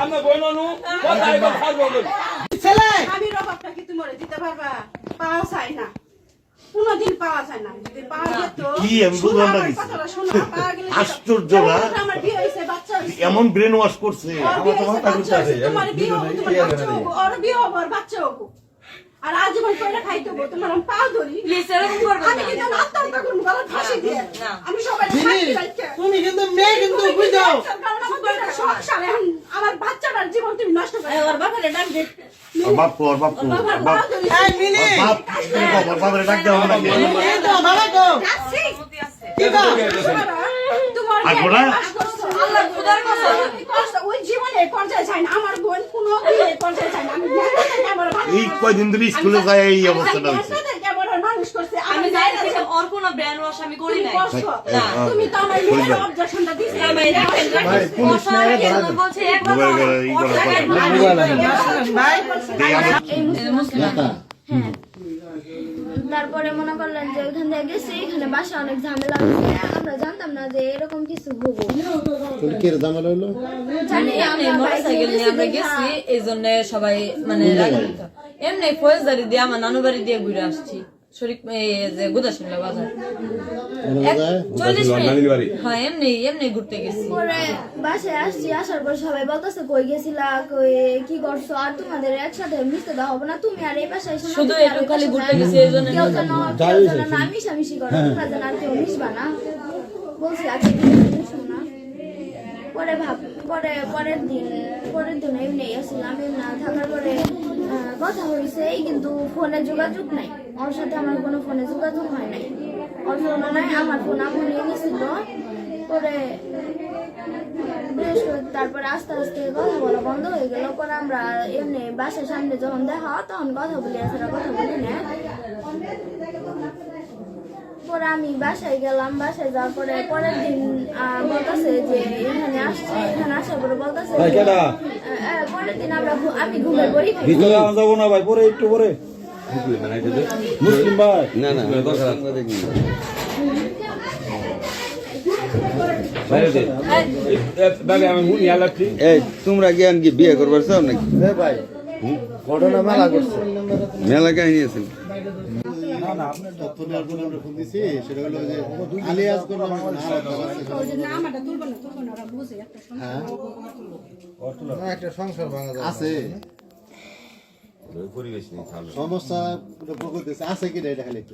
আমরা বইননু কথা একদম ছাড়বো ছেলে আমি রবাবটা কি তুমি দিতে পারবা পাওয়া চাই না কোনদিন পাওয়া যায় না যদি পাওয়া যেত কি আমি বুঝলাম না আশ্চর্য না আমার বিয়ে হইছে বাচ্চা হইছে এমন ব্রেন ওয়াশ করছে আমার তো মাথা ঘুরছে তোমার বিয়ে হবে তোমার বাচ্চা হবে আর বিয়ে হবে আর বাচ্চা হবে আর আজীবন কইরা খাইতে হবে তোমার আমি পা ধরি প্লিজ এরকম করবে আমি কিন্তু আত্মহত্যা করব গলা ফাঁসি দিয়ে আমি সবাই তুমি কিন্তু মেয়ে কিন্তু বুঝো আমার বাচ্চাটার জীবন তুমি নষ্ট করে ওর বাবারে ডাক দে বাপ কর বাপ কর বাপ এই মিলি বাপ বাবার ডাক দাও না এই তো বাবা গো কি গো তোমার আল্লাহ খোদার কসম ওই জীবনে পর্যায়ে চাই না আমার বোন কোনো বিয়ে পর্যায়ে চাই না আমি এই কয়দিন ধরে স্কুলে যায় এই অবস্থাটা হচ্ছে মানুষ করছে আমি যাই না ওর কোনো ব্রেন ওয়াশ আমি করি নাই না তুমি তো আমার মেয়ের অবজেকশনটা দিছ আমি রাখেন ভাই পুলিশ না বলছে একবার ভাই এই মুসলিম হ্যাঁ তারপরে মনে করলেন যে ওইখান থেকে গেছি এখানে বাসা অনেক ঝামেলা হয়েছে আমরা জানতাম না যে এরকম কিছু হবো জানি আমরা মোটরসাইকেল নিয়ে আমরা গেছি এই জন্য সবাই মানে রাগান্বিত এমনি ফৌজদারি দিয়ে আমার নানু বাড়ি দিয়ে ঘুরে আসছি শরীফ যে গুদাসিমলা বাজার 40 মিনিট হ্যাঁ এমনি ঘুরতে গেছি পরে বাসায় আসছি আসার পর সবাই বলতেছে কই গেছিলা কই কি করছো আর তোমাদের একসাথে মিশতে দেওয়া হবে না তুমি আর এই বাসায় এসে শুধু একটু খালি ঘুরতে গেছি এই জন্য কেউ যেন না মিশামিশি করো তোমরা যেন আর কেউ মিশবা না বলছি আজকে মিশো না পরে পরের দিন এমনি আসলাম এমনি থাকার পরে কথা হয়েছে কিন্তু ফোনে যোগাযোগ নাই ওর সাথে আমার কোনো ফোনে যোগাযোগ হয় নাই ওর ফোন নাই আমার ফোন আমি নিয়ে গেছিল পরে তারপরে আস্তে আস্তে কথা বলা বন্ধ হয়ে গেল পরে আমরা এমনি বাসার সামনে যখন দেখা তখন কথা বলি আসলে কথা বলি না পরে আমি বাসায় গেলাম বাসায় যাওয়ার পরে পরের দিন বলতেছে যে এখানে আসছে এখানে আসার পরে বলতেছে পরের দিন আমি ঘুমের বড়ি খাই ভিতরে যাবো না ভাই পরে একটু পরে মুসলিম ভাই না না তোমরা জ্ঞান কি বিয়ে করবার চাও নাকি ভাই ঘটনা মেলা করছে মেলা কাহিনী আছে একটা সংসার ভাঙা আছে সমস্যা আছে কি এটা খালি একটু